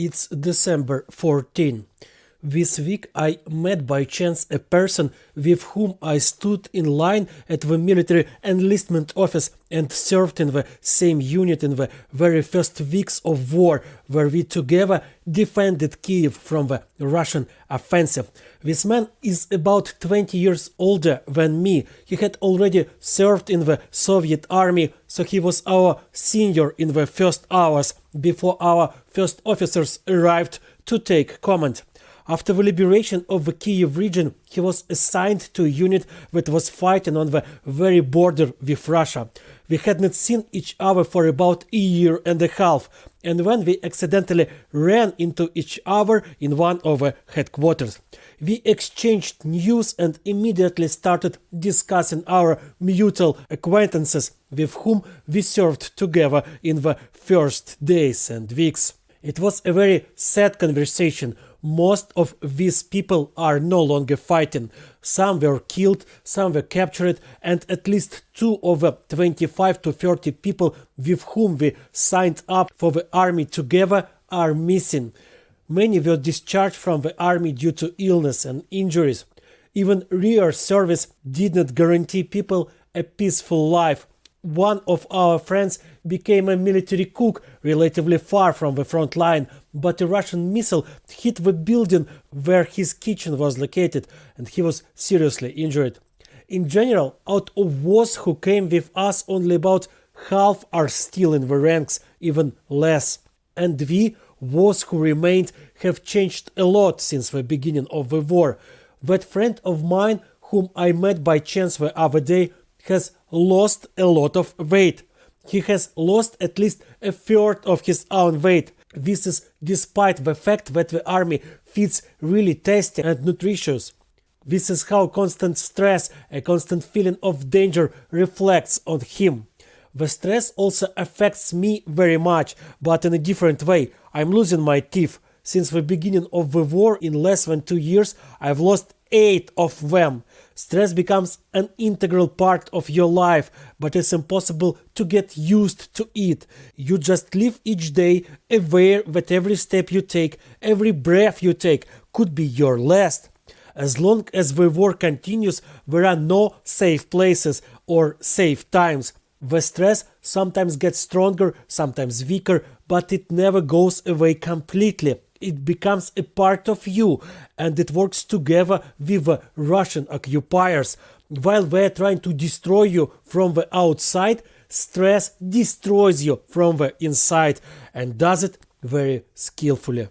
It's December 14. This week I met by chance a person with whom I stood in line at the military enlistment office and served in the same unit in the very first weeks of war, where we together defended Kyiv from the Russian offensive. This man is about 20 years older than me. He had already served in the Soviet army, so he was our senior in the first hours before our first officers arrived to take command. After the liberation of the Kyiv region, he was assigned to a unit that was fighting on the very border with Russia. We had not seen each other for about a year and a half, and when we accidentally ran into each other in one of the headquarters, we exchanged news and immediately started discussing our mutual acquaintances with whom we served together in the first days and weeks. It was a very sad conversation. Most of these people are no longer fighting. Some were killed, some were captured, and at least 2 of the 25 to 30 people with whom we signed up for the army together are missing. Many were discharged from the army due to illness and injuries. Even rear service did not guarantee people a peaceful life. One of our friends became a military cook relatively far from the front line, but a Russian missile hit the building where his kitchen was located, and he was seriously injured. In general, out of those who came with us, only about half are still in the ranks, even less. And we, those who remained, have changed a lot since the beginning of the war. That friend of mine, whom I met by chance the other day, has lost a lot of weight. He has lost at least a third of his own weight. This is despite the fact that the army feeds really tasty and nutritious. This is how constant stress, a constant feeling of danger reflects on him. The stress also affects me very much, but in a different way. I'm losing my teeth. Since the beginning of the war, in less than 2 years, I've lost 8 of them. Stress becomes an integral part of your life, but it's impossible to get used to it. You just live each day aware that every step you take, every breath you take could be your last. As long as the war continues, there are no safe places or safe times. The stress sometimes gets stronger, sometimes weaker, but it never goes away completely. It becomes a part of you, and it works together with the Russian occupiers. While they're trying to destroy you from the outside, stress destroys you from the inside, and does it very skillfully.